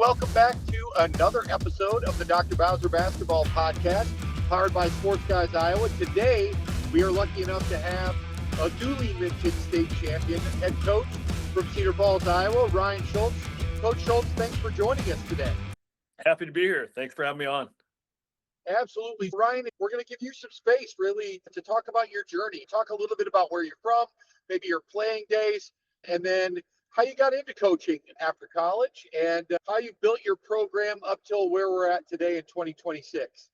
welcome back to another episode of the Dr. Bowser Basketball Podcast, powered by Sports Guys Iowa. Today, we are lucky enough to have a duly minted state champion head coach from Cedar Falls, Iowa, Ryan Schultz. Coach Schultz, thanks for joining us today. Happy to be here. Thanks for having me on. Absolutely. Ryan, we're going to give you some space, really, to talk about your journey. Talk a little bit about where you're from, maybe your playing days, and then how you got into coaching after college and how you built your program up till where we're at today in 2026.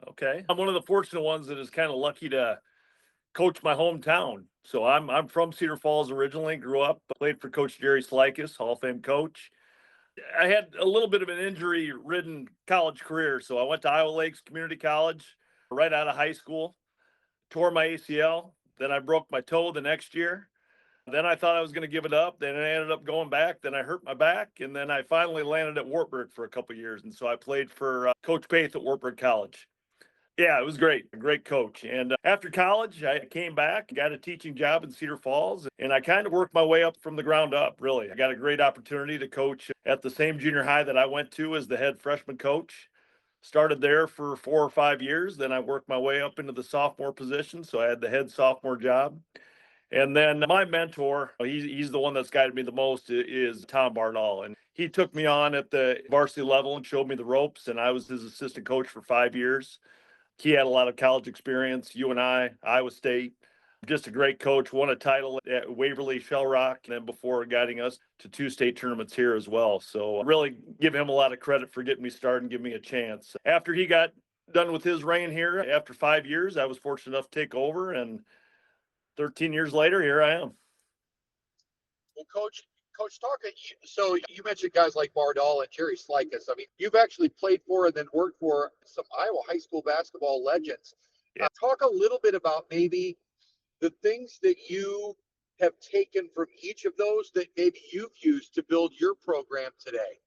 Okay. I'm one of the fortunate ones that is kind of lucky to coach my hometown. So I'm from Cedar Falls originally, grew up, played for Coach Jerry Slikas, Hall of Fame coach. I had a little bit of an injury-ridden college career. So I went to Iowa Lakes Community College right out of high school, tore my ACL. Then I broke my toe the next year. Then I thought I was going to give it up. Then I ended up going back. Then I hurt my back. And then I finally landed at Wartburg for a couple of years. And so I played for Coach Paith at Wartburg College. Yeah, it was great. A great coach. And after college, I came back, got a teaching job in Cedar Falls, and I kind of worked my way up from the ground up, really. I got a great opportunity to coach at the same junior high that I went to as the head freshman coach. Started there for 4 or 5 years. Then I worked my way up into the sophomore position. So I had the head sophomore job. And then my mentor, he's the one that's guided me the most, is Tom Barnall. And he took me on at the varsity level and showed me the ropes. And I was his assistant coach for 5 years. He had a lot of college experience, UNI, Iowa State. Just a great coach, won a title at Waverly Shell Rock, and then before guiding us to 2 state tournaments here as well. So really give him a lot of credit for getting me started and giving me a chance. After he got done with his reign here, after 5 years, I was fortunate enough to take over, and 13 years later, here I am. Well, Coach, so you mentioned guys like Bardall and Jerry Slikas. I mean, you've actually played for and then worked for some Iowa high school basketball legends. Yeah. Talk a little bit about maybe the things that you have taken from each of those that maybe you've used to build your program today.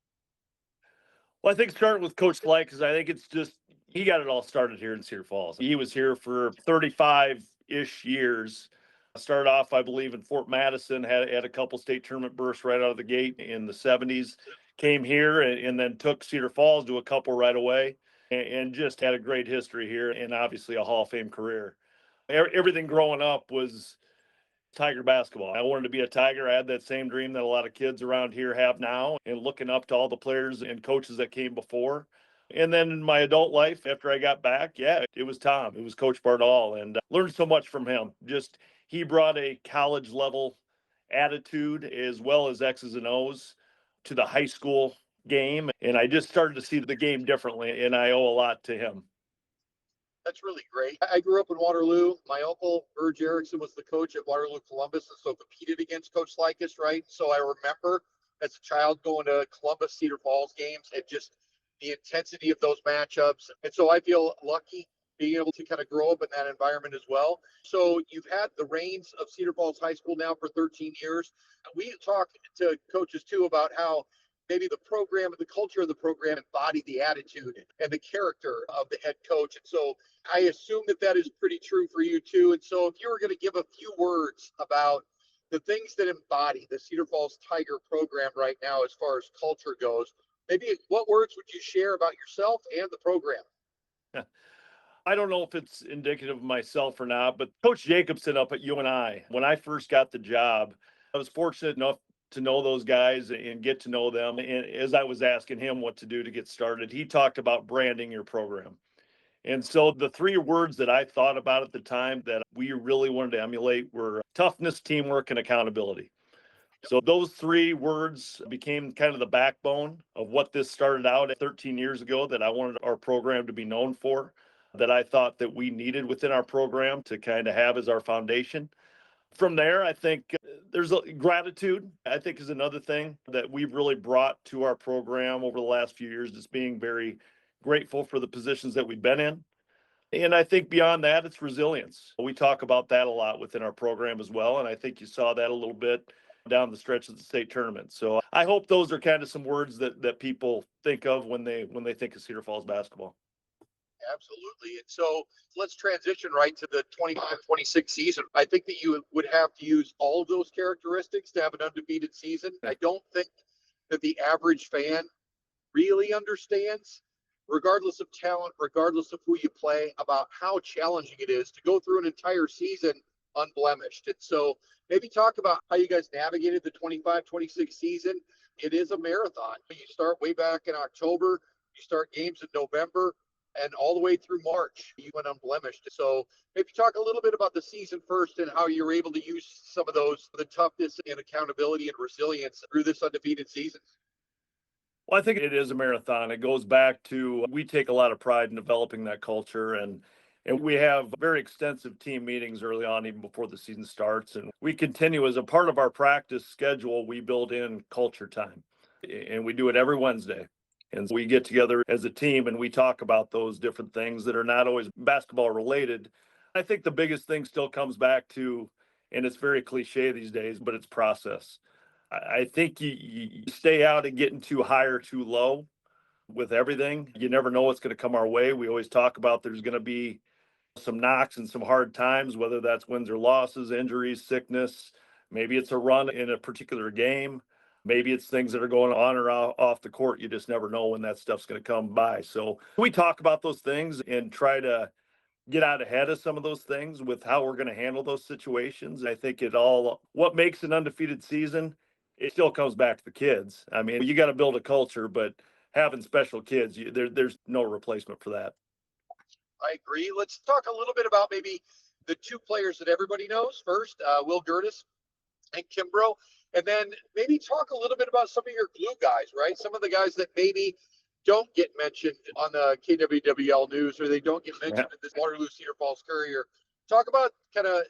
Well, I think starting with Coach Slikas, I think it's just he got it all started here in Cedar Falls. He was here for 35-ish years. Started off, I believe, in Fort Madison, had a couple state tournament bursts right out of the gate in the 70s, came here and then took Cedar Falls to a couple right away and just had a great history here and obviously a Hall of Fame career. Everything growing up was Tiger basketball. I wanted to be a Tiger. I had that same dream that a lot of kids around here have now, and looking up to all the players and coaches that came before. And then in my adult life, after I got back, it was Tom. It was Coach Bardall, and learned so much from him. Just he brought a college level attitude as well as X's and O's to the high school game. And I just started to see the game differently, and I owe a lot to him. That's really great. I grew up in Waterloo. My uncle, Burge Erickson, was the coach at Waterloo Columbus, and so competed against Coach Slikas, right? So I remember as a child going to Columbus Cedar Falls games and just the intensity of those matchups. And so I feel lucky being able to kind of grow up in that environment as well. So you've had the reins of Cedar Falls High School now for 13 years. We talked to coaches too about how maybe the program and the culture of the program embody the attitude and the character of the head coach. And so I assume that is pretty true for you too. And so if you were going to give a few words about the things that embody the Cedar Falls Tiger program right now as far as culture goes, maybe what words would you share about yourself and the program? I don't know if it's indicative of myself or not, but Coach Jacobson up at UNI, when I first got the job, I was fortunate enough to know those guys and get to know them. And as I was asking him what to do to get started, he talked about branding your program. And so the 3 words that I thought about at the time that we really wanted to emulate were toughness, teamwork, and accountability. So those 3 words became kind of the backbone of what this started out at 13 years ago that I wanted our program to be known for, that I thought that we needed within our program to kind of have as our foundation. From there, I think there's gratitude, I think, is another thing that we've really brought to our program over the last few years, just being very grateful for the positions that we've been in. And I think beyond that, it's resilience. We talk about that a lot within our program as well. And I think you saw that a little bit down the stretch of the state tournament. So I hope those are kind of some words that people think of when they think of Cedar Falls basketball. Absolutely. And so let's transition right to the 25-26 season. I think that you would have to use all of those characteristics to have an undefeated season. I don't think that the average fan really understands, regardless of talent, regardless of who you play, about how challenging it is to go through an entire season unblemished. And so maybe talk about how you guys navigated the 25-26 season. It is a marathon. You start way back in October, you start games in November, and all the way through March, you went unblemished. So maybe talk a little bit about the season first and how you were able to use some of those, the toughness and accountability and resilience through this undefeated season. Well, I think it is a marathon. It goes back to we take a lot of pride in developing that culture, and we have very extensive team meetings early on, even before the season starts. And we continue as a part of our practice schedule, we build in culture time, and we do it every Wednesday. And we get together as a team and we talk about those different things that are not always basketball related. I think the biggest thing still comes back to, and it's very cliche these days, but it's process. I think you stay out and getting too high or too low with everything. You never know what's going to come our way. We always talk about there's going to be some knocks and some hard times, whether that's wins or losses, injuries, sickness. Maybe it's a run in a particular game. Maybe it's things that are going on or off the court. You just never know when that stuff's going to come by. So we talk about those things and try to get out ahead of some of those things with how we're going to handle those situations. I think what makes an undefeated season, it still comes back to the kids. I mean, you got to build a culture, but having special kids, there's no replacement for that. I agree. Let's talk a little bit about maybe the two players that everybody knows first, Will Gertis and Kimbrough. And then maybe talk a little bit about some of your glue guys, right? Some of the guys that maybe don't get mentioned on the KWWL news, or they don't get mentioned in this Waterloo Cedar Falls Courier. Talk about kind of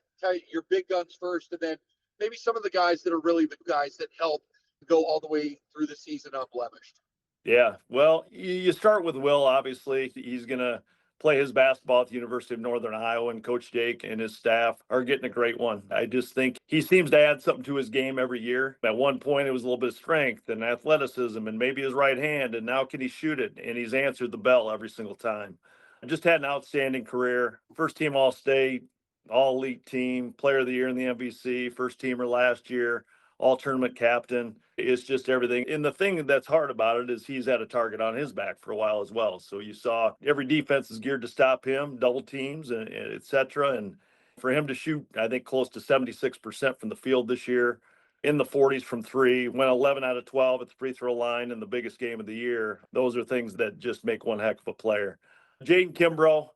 your big guns first, and then maybe some of the guys that are really the guys that help go all the way through the season unblemished. Yeah, well, you start with Will, obviously. He's going to play his basketball at the University of Northern Iowa, and Coach Jake and his staff are getting a great one. I just think he seems to add something to his game every year. At one point, it was a little bit of strength and athleticism and maybe his right hand, and now can he shoot it? And he's answered the bell every single time. Just had an outstanding career. First team All-State, All-Elite team, player of the year in the MVC, first teamer last year, all-tournament captain. It's just everything. And the thing that's hard about it is he's had a target on his back for a while as well. So you saw every defense is geared to stop him, double teams, and et cetera. And for him to shoot, I think, close to 76% from the field this year, in the 40s from three, went 11 out of 12 at the free throw line in the biggest game of the year. Those are things that just make one heck of a player. Jaden Kimbrough,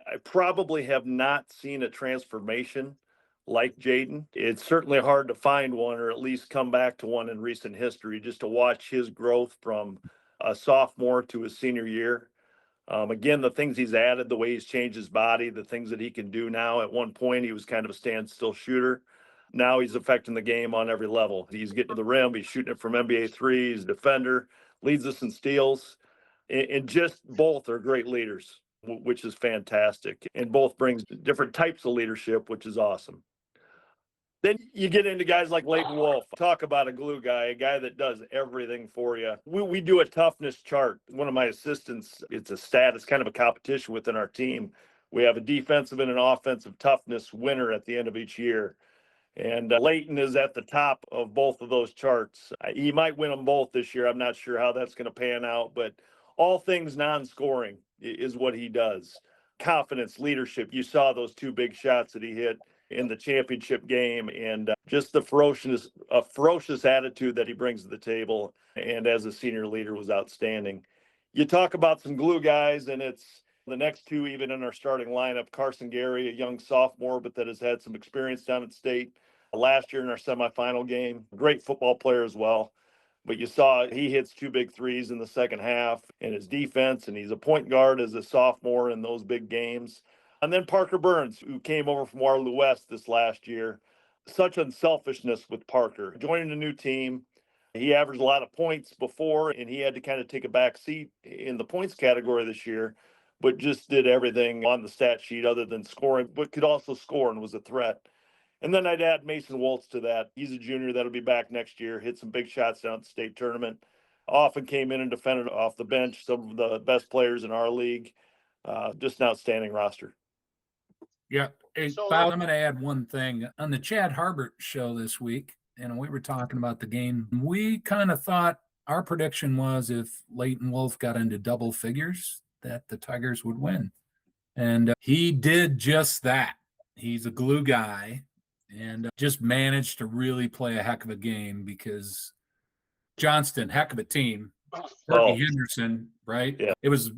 I probably have not seen a transformation like Jaden. It's certainly hard to find one, or at least come back to one in recent history, just to watch his growth from a sophomore to his senior year. Again, the things he's added, the way he's changed his body, the things that he can do now. At one point, he was kind of a standstill shooter. Now he's affecting the game on every level. He's getting to the rim. He's shooting it from NBA threes, defender, leads us in steals. And just both are great leaders, which is fantastic. And both brings different types of leadership, which is awesome. Then you get into guys like Leighton Wolf. Talk about a glue guy, a guy that does everything for you. We do a toughness chart. One of my assistants, it's a stat, it's kind of a competition within our team. We have a defensive and an offensive toughness winner at the end of each year. And Leighton is at the top of both of those charts. He might win them both this year. I'm not sure how that's going to pan out, but all things non-scoring is what he does. Confidence, leadership. You saw those two big shots that he hit in the championship game, and just the ferocious attitude that he brings to the table, and as a senior leader, was outstanding. You talk about some glue guys, and it's the next two even in our starting lineup. Carson Gary, a young sophomore, but that has had some experience down at state last year in our semifinal game. Great football player as well. But you saw he hits two big threes in the second half in his defense, and he's a point guard as a sophomore in those big games. And then Parker Burns, who came over from Waterloo West this last year. Such unselfishness with Parker. Joining a new team, he averaged a lot of points before, and he had to kind of take a back seat in the points category this year, but just did everything on the stat sheet other than scoring, but could also score and was a threat. And then I'd add Mason Woltz to that. He's a junior that'll be back next year, hit some big shots down at the state tournament, often came in and defended off the bench, some of the best players in our league. Just an outstanding roster. Yeah. Hey, Bob, I'm going to add one thing. On the Chad Harbert show this week, we were talking about the game. We kind of thought Our prediction was if Leighton Wolf got into double figures, that the Tigers would win. And he did just that. He's a glue guy and just managed to really play a heck of a game because Johnston, heck of a team. Courtney Henderson, right? Yeah. It was,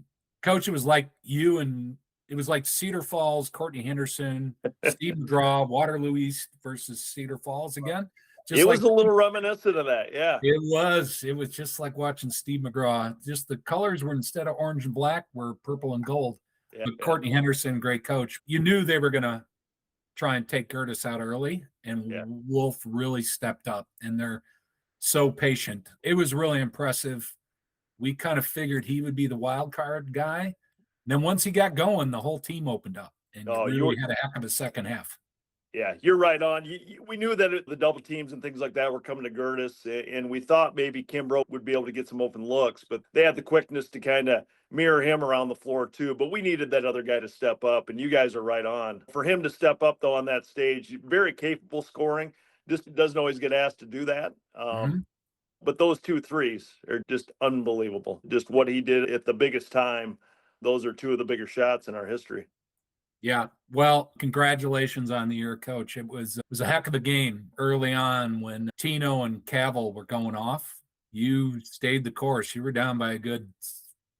Coach, it was like you and it was like Cedar Falls, Courtney Henderson, Steve McGraw, Waterloo East versus Cedar Falls again. It was a little reminiscent of that, yeah. It was just like watching Steve McGraw. Just the colors were, instead of orange and black, were purple and gold. Yeah, but Courtney Henderson, great coach. You knew they were going to try and take Curtis out early, and Wolf really stepped up, and they're so patient. It was really impressive. We kind of figured he would be the wild card guy. And then once he got going, the whole team opened up, and really had a heck of a second half. Yeah, you're right on. We knew that the double teams and things like that were coming to Gertis, and we thought maybe Kimbrough would be able to get some open looks, but they had the quickness to kind of mirror him around the floor too. But we needed that other guy to step up, and you guys are right on. For him to step up, though, on that stage, very capable scoring, just doesn't always get asked to do that. But those 2 threes are just unbelievable. Just what he did at the biggest time, those are 2 of the bigger shots in our history. Yeah. Well, congratulations on the year, Coach. It was a heck of a game early on when Tino and Cavill were going off. You stayed the course. You were down by a good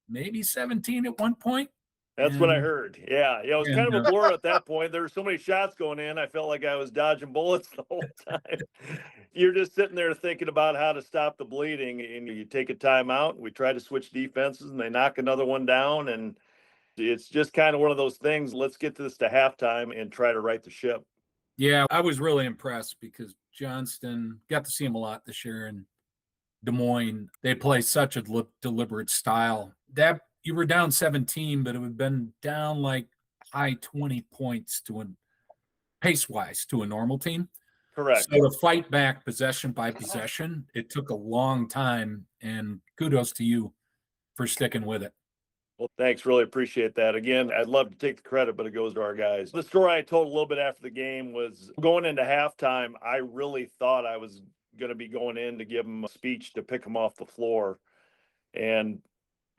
maybe 17 at one point. That's what I heard. Yeah. It was kind of a blur at that point. There were so many shots going in. I felt like I was dodging bullets the whole time. You're just sitting there thinking about how to stop the bleeding, and you take a timeout. We try to switch defenses, and they knock another one down, and it's just kind of one of those things. Let's get this to halftime and try to right the ship. Yeah, I was really impressed because Johnston, got to see him a lot this year in Des Moines. They play such a deliberate style. That you were down 17, but it would have been down like high 20 points to pace-wise to a normal team. Correct. So to fight back possession by possession, it took a long time, and kudos to you for sticking with it. Well, thanks. Really appreciate that. Again, I'd love to take the credit, but it goes to our guys. The story I told a little bit after the game was going into halftime, I really thought I was going to be going in to give them a speech to pick them off the floor. And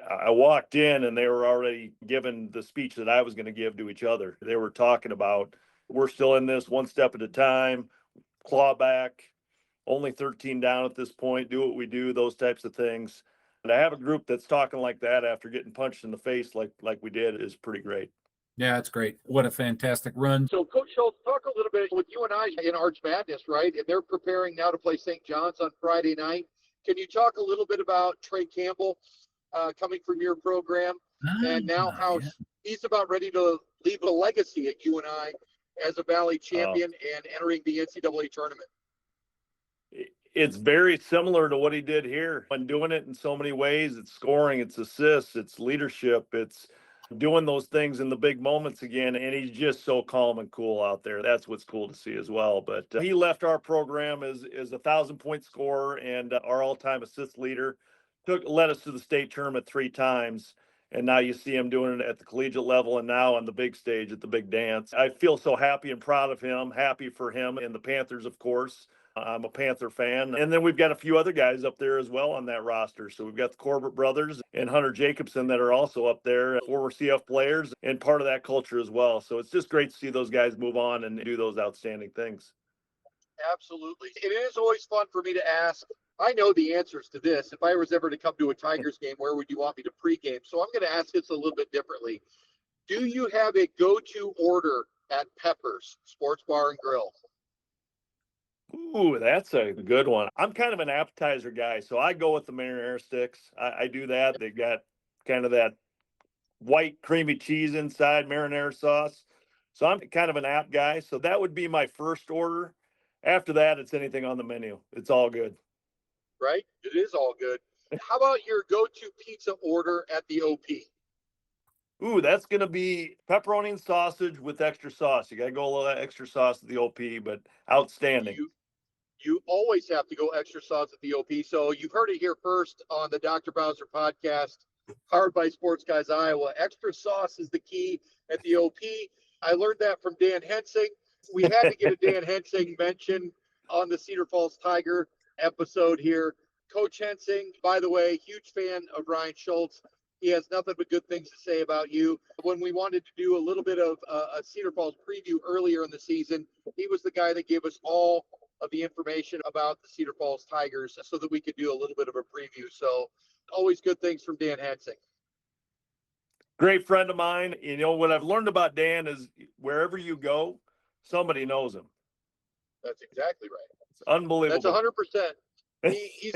I walked in, and they were already giving the speech that I was going to give to each other. They were talking about, we're still in this one step at a time, claw back, only 13 down at this point, do what we do, those types of things. And to have a group that's talking like that after getting punched in the face like we did is pretty great. Yeah, it's great. What a fantastic run. So, Coach Schultz, talk a little bit with you and I in Arch Madness, right? And they're preparing now to play St. John's on Friday night. Can you talk a little bit about Trey Campbell coming from your program and now how he's about ready to leave a legacy at UNI as a Valley champion and entering the NCAA tournament? It's very similar to what he did here and doing it in so many ways. It's scoring, it's assists, it's leadership, it's doing those things in the big moments again. And he's just so calm and cool out there. That's what's cool to see as well. But he left our program as 1,000-point scorer and our all-time assist leader. Led us to the state tournament 3 times. And now you see him doing it at the collegiate level and now on the big stage at the big dance. I feel so happy and proud of him, happy for him and the Panthers, of course. I'm a Panther fan. And then we've got a few other guys up there as well on that roster. So we've got the Corbett brothers and Hunter Jacobson that are also up there, former CF players and part of that culture as well. So it's just great to see those guys move on and do those outstanding things. Absolutely. It is always fun for me to ask. I know the answers to this. If I was ever to come to a Tigers game, where would you want me to pregame? So I'm going to ask this a little bit differently. Do you have a go-to order at Pepper's Sports Bar and Grill? Ooh, that's a good one. I'm kind of an appetizer guy, so I go with the marinara sticks. I do that. They got kind of that white creamy cheese inside, marinara sauce. So I'm kind of an app guy. So that would be my first order. After that, it's anything on the menu. It's all good. Right? It is all good. How about your go-to pizza order at the OP? Ooh, that's going to be pepperoni and sausage with extra sauce. You got to go a little extra sauce at the OP, but outstanding. You always have to go extra sauce at the OP. So you've heard it here first on the Dr. Bowser podcast, powered by Sports Guys Iowa. Extra sauce is the key at the OP. I learned that from Dan Hensing. We had to get a Dan Hensing mention on the Cedar Falls Tiger episode here. Coach Hensing, by the way, huge fan of Ryan Schultz. He has nothing but good things to say about you. When we wanted to do a little bit of a Cedar Falls preview earlier in the season, he was the guy that gave us all of the information about the Cedar Falls Tigers so that we could do a little bit of a preview. So always good things from Dan Hensing. Great friend of mine. You know, what I've learned about Dan is wherever you go, somebody knows him. That's exactly right. It's unbelievable. That's 100%. He's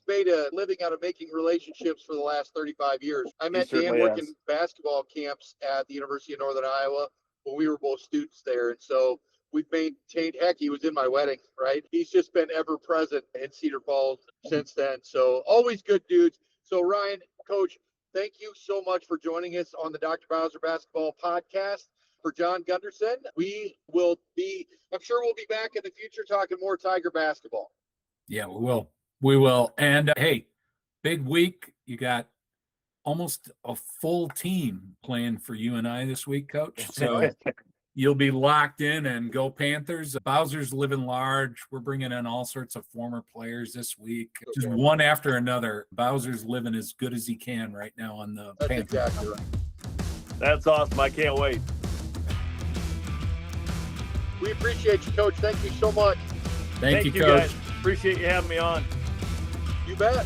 made a living out of making relationships for the last 35 years. I met Dan working basketball camps at the University of Northern Iowa when we were both students there. And so we've maintained, heck, he was in my wedding, right? He's just been ever present in Cedar Falls since then. So always good dudes. So Ryan, Coach, thank you so much for joining us on the Dr. Bowser Basketball Podcast. For John Gunderson, I'm sure we'll be back in the future talking more Tiger basketball. Yeah, we will. We will. And hey, big week. You got almost a full team playing for you and I this week, Coach. So you'll be locked in, and go Panthers. Bowser's living large. We're bringing in all sorts of former players this week. Just one after another. Bowser's living as good as he can right now on the Panthers. Exactly right. That's awesome. I can't wait. We appreciate you, Coach. Thank you so much. Thank you, Coach. Guys. Appreciate you having me on. You bet.